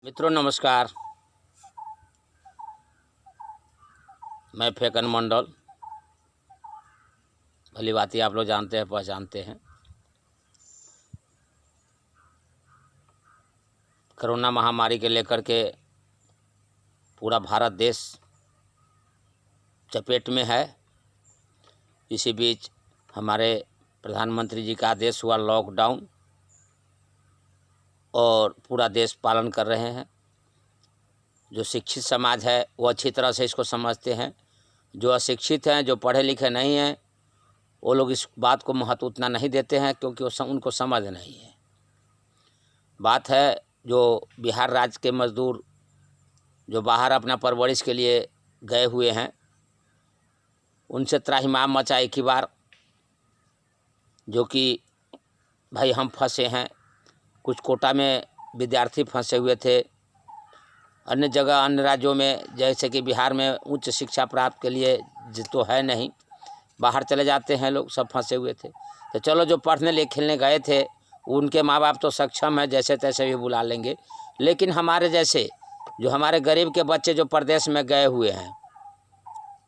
मित्रों नमस्कार। मैं फेकन मंडल, भली बात आप लोग जानते हैं पहचानते हैं। कोरोना महामारी के लेकर के पूरा भारत देश चपेट में है। इसी बीच हमारे प्रधानमंत्री जी का आदेश हुआ लॉकडाउन, और पूरा देश पालन कर रहे हैं। जो शिक्षित समाज है वो अच्छी तरह से इसको समझते हैं। जो अशिक्षित हैं, जो पढ़े लिखे नहीं हैं, वो लोग इस बात को महत्व उतना नहीं देते हैं, क्योंकि वो उनको समझ नहीं है। बात है जो बिहार राज्य के मज़दूर जो बाहर अपना परवरिश के लिए गए हुए हैं, उनसे त्राहिमाम मचा एक ही बार, जो कि भाई हम फंसे हैं। कुछ कोटा में विद्यार्थी फंसे हुए थे, अन्य जगह अन्य राज्यों में, जैसे कि बिहार में उच्च शिक्षा प्राप्त के लिए तो है नहीं, बाहर चले जाते हैं लोग, सब फंसे हुए थे। तो चलो जो पढ़ने लिखने गए थे उनके माँ बाप तो सक्षम है, जैसे तैसे भी बुला लेंगे। लेकिन हमारे जैसे जो हमारे गरीब के बच्चे जो प्रदेश में गए हुए हैं,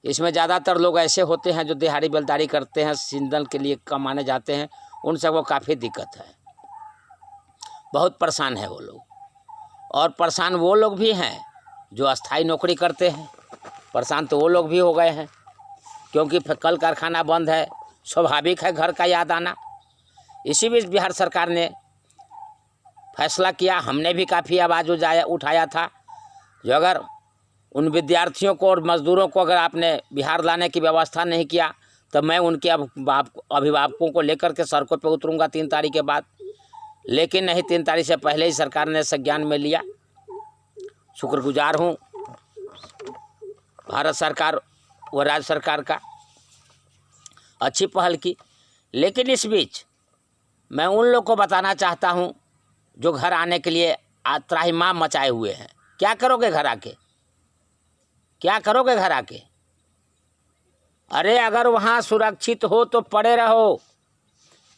इसमें ज़्यादातर लोग ऐसे होते हैं जो दिहाड़ी बेलदारी करते हैं, सिंदल के लिए कमाने जाते हैं। उन सबको काफ़ी दिक्कत है, बहुत परेशान है वो लोग। और परेशान वो लोग भी हैं जो अस्थाई नौकरी करते हैं। परेशान तो वो लोग भी हो गए हैं, क्योंकि कल कारखाना बंद है, स्वाभाविक है घर का याद आना। इसी बीच बिहार सरकार ने फैसला किया, हमने भी काफ़ी आवाज़ उठाया था, जो अगर उन विद्यार्थियों को और मज़दूरों को अगर आपने बिहार लाने की व्यवस्था नहीं किया तो मैं उनके अभिभावकों को लेकर के सड़कों पे उतरूँगा 3 तारीख के बाद। लेकिन नहीं, 3 तारीख से पहले ही सरकार ने संज्ञान में लिया। शुक्रगुजार हूँ भारत सरकार व राज्य सरकार का, अच्छी पहल की। लेकिन इस बीच मैं उन लोग को बताना चाहता हूँ जो घर आने के लिए त्राहिमाम मचाए हुए हैं। क्या करोगे घर आके? क्या करोगे घर आके? अरे अगर वहाँ सुरक्षित हो तो पड़े रहो,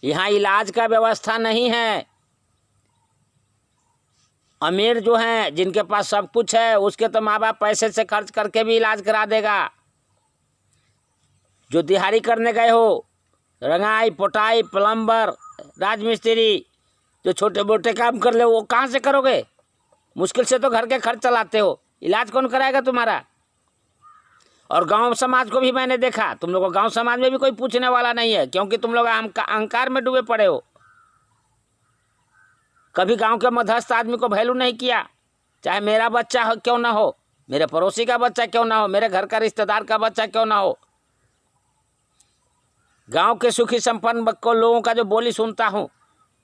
यहाँ इलाज का व्यवस्था नहीं है। अमीर जो हैं, जिनके पास सब कुछ है, उसके तो माँ बाप पैसे से खर्च करके भी इलाज करा देगा। जो दिहाड़ी करने गए हो, रंगाई पोटाई प्लम्बर राजमिस्त्री, जो छोटे मोटे काम कर ले, वो कहाँ से करोगे? मुश्किल से तो घर के खर्च चलाते हो, इलाज कौन कराएगा तुम्हारा? और गांव समाज को भी मैंने देखा, तुम लोगों को गांव समाज में भी कोई पूछने वाला नहीं है, क्योंकि तुम लोग अहंकार में डूबे पड़े हो। कभी गांव के मध्यस्थ आदमी को वैल्यू नहीं किया, चाहे मेरा बच्चा क्यों ना हो, मेरे पड़ोसी का बच्चा क्यों ना हो, मेरे घर का रिश्तेदार का बच्चा क्यों ना हो। गांव के सुखी संपन्न को लोगों का जो बोली सुनता हूँ,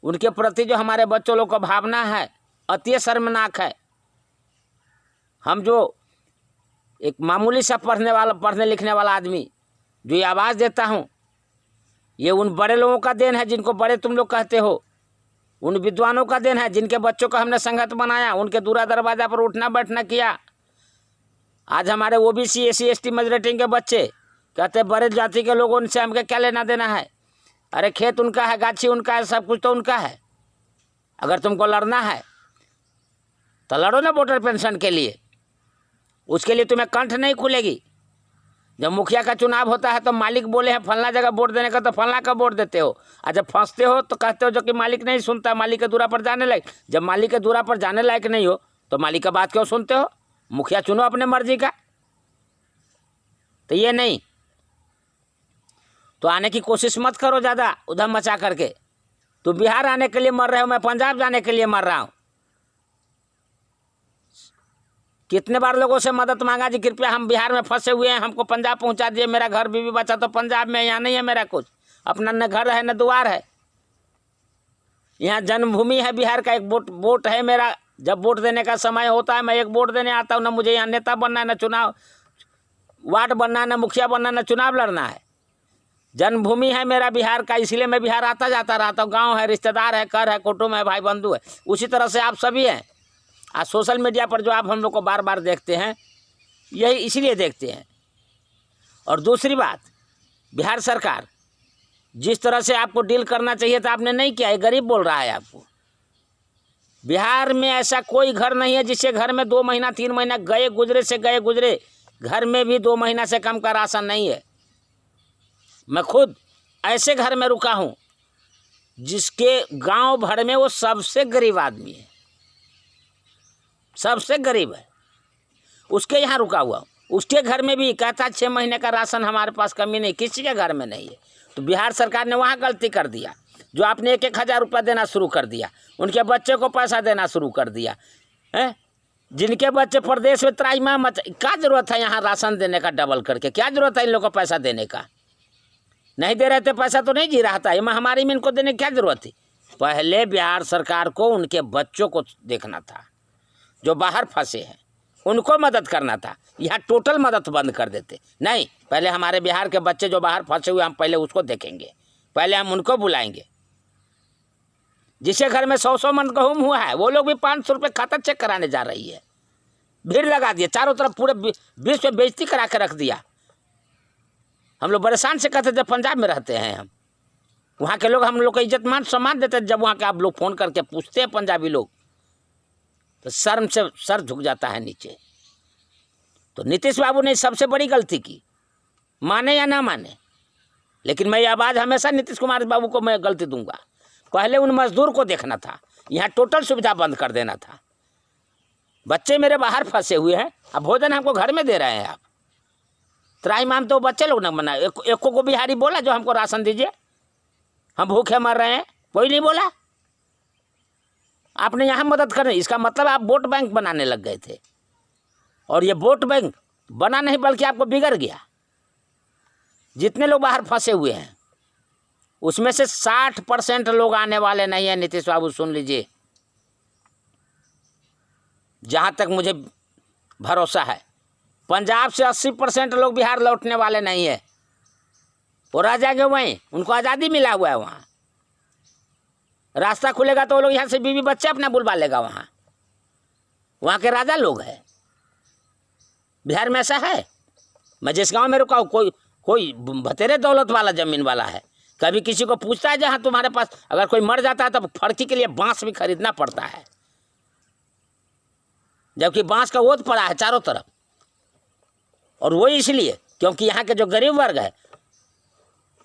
उनके प्रति जो हमारे बच्चों लोग का भावना है, अति शर्मनाक है। हम जो एक मामूली सा पढ़ने लिखने वाला आदमी जो ये आवाज़ देता हूँ, ये उन बड़े लोगों का देन है जिनको बड़े तुम लोग कहते हो, उन विद्वानों का देन है जिनके बच्चों का हमने संगत बनाया, उनके दूरा दरवाजा पर उठना बैठना किया। आज हमारे ओबीसी SC ST मेजॉरिटी के बच्चे कहते बड़े जाति के लोगों से हमके क्या लेना देना है? अरे खेत उनका है, गाछी उनका है, सब कुछ तो उनका है। अगर तुमको लड़ना है तो लड़ो ना वोटर पेंशन के लिए, उसके लिए तुम्हें कंठ नहीं खुलेगी। जब मुखिया का चुनाव होता है तो मालिक बोले हैं फलना जगह वोट देने का, तो फलना का वोट देते हो। और जब फंसते हो तो कहते हो जो कि मालिक नहीं सुनता, मालिक के दूरा पर जाने लायक। जब मालिक के दूरा पर जाने लायक नहीं हो तो मालिक का बात क्यों सुनते हो? मुखिया चुनो अपने मर्जी का। तो ये नहीं, तो आने की कोशिश मत करो ज़्यादा उधम मचा करके। तुम बिहार आने के लिए मर रहे हो, मैं पंजाब जाने के लिए मर रहा हूँ। कितने बार लोगों से मदद मांगा, जी कृपया हम बिहार में फंसे हुए हैं, हमको पंजाब पहुंचा दिए, मेरा घर बीवी बचा तो पंजाब में, यहाँ नहीं है मेरा कुछ, अपना न घर है न द्वार है। यहाँ जन्मभूमि है बिहार का, एक वोट है मेरा। जब वोट देने का समय होता है मैं एक वोट देने आता हूँ। न मुझे यहाँ नेता बनना है, न चुनाव वार्ड बनना है, न मुखिया बनना, न चुनाव लड़ना है। जन्मभूमि है मेरा बिहार का, इसलिए मैं बिहार आता जाता रहता हूँ। गाँव है, रिश्तेदार है, कर है, कुटुंब है, भाई बंधु है। उसी तरह से आप सभी हैं। आज सोशल मीडिया पर जो आप हम लोग को बार बार देखते हैं, यही इसीलिए देखते हैं। और दूसरी बात, बिहार सरकार जिस तरह से आपको डील करना चाहिए था आपने नहीं किया। ये गरीब बोल रहा है आपको, बिहार में ऐसा कोई घर नहीं है जिससे घर में 2 महीना 3 महीना गए गुजरे घर में भी 2 महीना से कम का राशन नहीं है। मैं खुद ऐसे घर में रुका हूँ जिसके गांव भर में वो सबसे गरीब आदमी है, सबसे गरीब है, उसके यहाँ रुका हुआ हूँ। उसके घर में भी कहता 6 महीने का राशन हमारे पास कमी नहीं, किसी के घर में नहीं है। तो बिहार सरकार ने वहाँ गलती कर दिया, जो आपने 1-1 हज़ार रुपया देना शुरू कर दिया, उनके बच्चे को पैसा देना शुरू कर दिया है। जिनके बच्चे प्रदेश में त्राहिमाम मच, क्या जरूरत है यहाँ राशन देने का डबल करके? क्या जरूरत है इन लोगों को पैसा देने का? नहीं दे रहे थे पैसा तो नहीं जी रहा था, ये महामारी में इनको देने की क्या जरूरत थी? पहले बिहार सरकार को उनके बच्चों को देखना था, जो बाहर फंसे हैं उनको मदद करना था। यहाँ टोटल मदद बंद कर देते। नहीं, पहले हमारे बिहार के बच्चे जो बाहर फंसे हुए, हम पहले उसको देखेंगे, पहले हम उनको बुलाएंगे। जिसके घर में 100-100 मन गेहूँ हुआ है, वो लोग भी 500 रुपये खाता चेक कराने जा रही है। भीड़ लगा दिया चारों तरफ, पूरे विश्व में बेइज्जती करा के रख दिया। हम लोग परेशान से कहते थे, पंजाब में रहते हैं हम, वहाँ के लोग हम लोग को इज्जत मान सम्मान देते। जब वहाँ के आप लोग फ़ोन करके पूछते हैं पंजाबी लोग, तो शर्म से सर झुक जाता है नीचे। तो नीतीश बाबू ने सबसे बड़ी गलती की, माने या ना माने, लेकिन मैं ये आवाज़ हमेशा नीतीश कुमार बाबू को मैं गलती दूंगा। पहले उन मजदूर को देखना था, यहाँ टोटल सुविधा बंद कर देना था। बच्चे मेरे बाहर फंसे हुए हैं, अब भोजन हमको घर में दे रहे हैं आप। त्राहिमाम तो बच्चे लोग ना बनाए। एको को बिहारी बोला जो हमको राशन दीजिए, हम भूखे मर रहे हैं? कोई नहीं बोला। आपने यहाँ मदद करनी, इसका मतलब आप वोट बैंक बनाने लग गए थे। और ये वोट बैंक बना नहीं, बल्कि आपको बिगड़ गया। जितने लोग बाहर फंसे हुए हैं उसमें से 60% लोग आने वाले नहीं है। नीतीश बाबू सुन लीजिए, जहाँ तक मुझे भरोसा है, पंजाब से 80% लोग बिहार लौटने वाले नहीं है। वो रह जाएंगे वहीं, उनको आज़ादी मिला हुआ है। वहाँ रास्ता खुलेगा तो वो लोग यहाँ से बीवी बच्चे अपना बुलवा लेगा। वहाँ के राजा लोग हैं। बिहार में ऐसा है, मैं जिस गांव में रुका हूँ, कोई बतेरे दौलत वाला ज़मीन वाला है। कभी किसी को पूछता है जहाँ तुम्हारे पास अगर कोई मर जाता है, तब फड़की के लिए बांस भी खरीदना पड़ता है, जबकि बांस का ओत पड़ा है चारों तरफ। और वो इसलिए क्योंकि यहाँ के जो गरीब वर्ग है,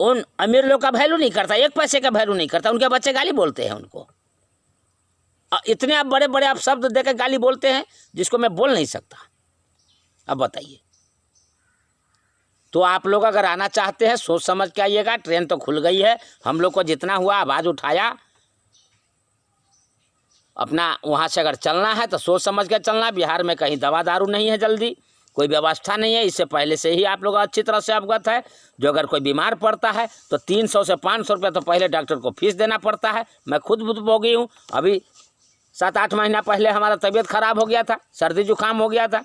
उन अमीर लोग का वैल्यू नहीं करता, 1 पैसे का वैल्यू नहीं करता। उनके बच्चे गाली बोलते हैं उनको, इतने आप बड़े बड़े आप शब्द देकर गाली बोलते हैं जिसको मैं बोल नहीं सकता। अब बताइए, तो आप लोग अगर आना चाहते हैं सोच समझ के आइएगा। ट्रेन तो खुल गई है, हम लोग को जितना हुआ आवाज़ उठाया, अपना वहाँ से अगर चलना है तो सोच समझ के चलना। बिहार में कहीं दवा दारू नहीं है, जल्दी कोई व्यवस्था नहीं है। इससे पहले से ही आप लोग अच्छी तरह से अवगत है। जो अगर कोई बीमार पड़ता है तो 300 से 500 रुपये तो पहले डॉक्टर को फीस देना पड़ता है। मैं खुद भुगत हूँ। अभी 7-8 महीना पहले हमारा तबीयत खराब हो गया था, सर्दी जुकाम हो गया था।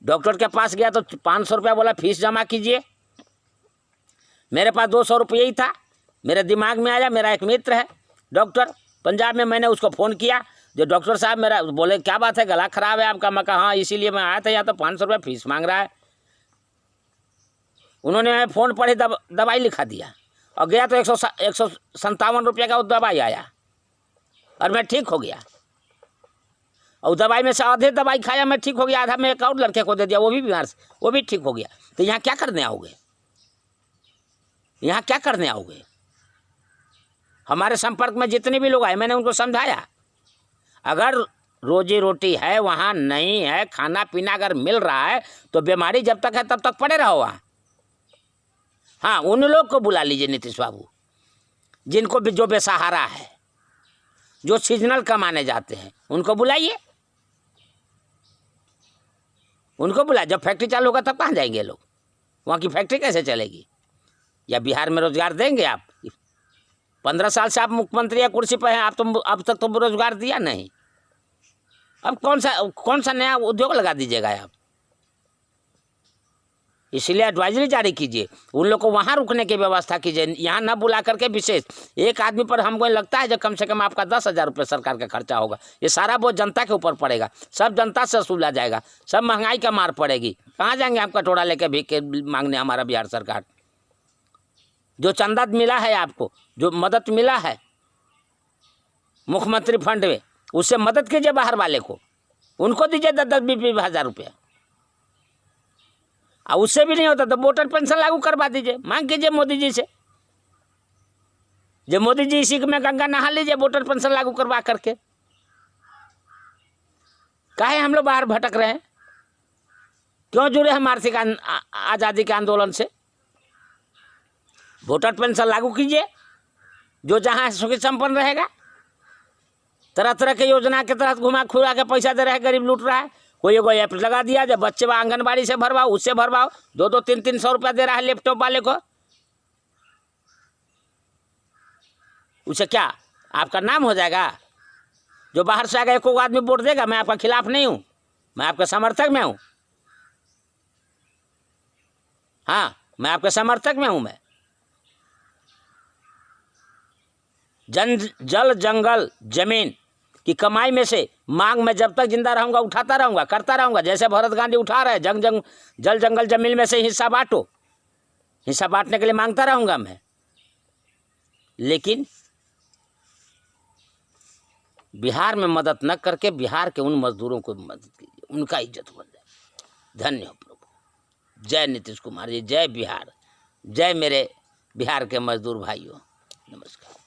डॉक्टर के पास गया तो 500 रुपया बोला फीस जमा कीजिए। मेरे पास 200 रुपये ही था। मेरे दिमाग में आया, मेरा एक मित्र है डॉक्टर पंजाब में, मैंने उसको फ़ोन किया, जो डॉक्टर साहब मेरा बोले क्या बात है, गला खराब है आपका? मैं कहा हाँ, इसीलिए मैं आया था, यहाँ तो 500 रुपये फीस मांग रहा है। उन्होंने फ़ोन पर ही दवाई लिखा दिया और गया तो 157 रुपये का वो दवाई आया और मैं ठीक हो गया। और दवाई में से आधे दवाई खाया, मैं ठीक हो गया, आधा मैं एक और लड़के को दे दिया, वो भी बीमार से, वो भी ठीक हो गया। तो यहाँ क्या करने आओगे? यहाँ क्या करने आओगे? हमारे संपर्क में जितने भी लोग आए, मैंने उनको समझाया, अगर रोजी रोटी है, वहाँ नहीं है, खाना पीना अगर मिल रहा है तो बीमारी जब तक है तब तक पड़े रहो वहाँ। हाँ, उन लोग को बुला लीजिए नीतीश बाबू, जिनको भी जो बेसहारा है, जो सीजनल कमाने जाते हैं, उनको बुलाइए, उनको बुलाए। जब फैक्ट्री चालू होगा तब कहाँ जाएंगे लोग? वहाँ की फैक्ट्री कैसे चलेगी? या बिहार में रोजगार देंगे आप? 15 साल से आप मुख्यमंत्री या कुर्सी पर हैं, आप तो अब तक तो रोजगार दिया नहीं। अब कौन सा नया उद्योग लगा दीजिएगा आप? इसलिए एडवाइजरी जारी कीजिए, उन लोग को वहाँ रुकने की व्यवस्था कीजिए, यहाँ न बुला करके। विशेष एक आदमी पर हमको लगता है जो कम से कम आपका 10,000 रुपये सरकार का खर्चा होगा। ये सारा बोझ जनता के ऊपर पड़ेगा, सब जनता से वसूला जाएगा, सब महंगाई का मार पड़ेगी। कहाँ जाएंगे हम कटोरा लेके भीख के मांगने? हमारा बिहार सरकार जो चंदा मिला है आपको, जो मदद मिला है मुख्यमंत्री फंड में, उससे मदद कीजिए बाहर वाले को, उनको दीजिए 10-10, 20-20 हज़ार रुपया। और उससे भी नहीं होता तो वोटर पेंशन लागू करवा दीजिए, मांग कीजिए मोदी जी से, जब मोदी जी इसी में गंगा नहा लीजिए वोटर पेंशन लागू करवा करके। काहे हम लोग बाहर भटक रहे हैं, क्यों जुड़े हम आर्थिक आज़ादी के आंदोलन से? वोटर पेंशन लागू कीजिए, जो जहाँ सुखी संपन्न रहेगा। तरह तरह के योजना के तहत घुमा खुरा के पैसा दे रहा है, गरीब लूट रहा है। कोई एगो ऐप लगा दिया, जब बच्चे आंगनबाड़ी से भरवाओ, उससे भरवाओ, 2-2, 3-3 सौ रुपया दे रहा है लैपटॉप वाले को। उसे क्या आपका नाम हो जाएगा? जो बाहर से आएगा एक आदमी वोट देगा। मैं आपका खिलाफ नहीं हूँ, मैं आपके समर्थक में हूँ। हाँ, मैं आपके समर्थक में हूँ। मैं जल जंगल जमीन की कमाई में से मांग में जब तक जिंदा रहूंगा उठाता रहूंगा, करता रहूंगा। जैसे भरत गांधी उठा रहे जल जंगल जमीन में से हिस्सा बांटो, हिस्सा बांटने के लिए मांगता रहूंगा मैं। लेकिन बिहार में मदद न करके बिहार के उन मजदूरों को मदद कीजिए, उनका इज्जत बन जाए। धन्य हो प्रभु। जय नीतीश कुमार जी, जय बिहार, जय मेरे बिहार के मजदूर भाइयों। नमस्कार।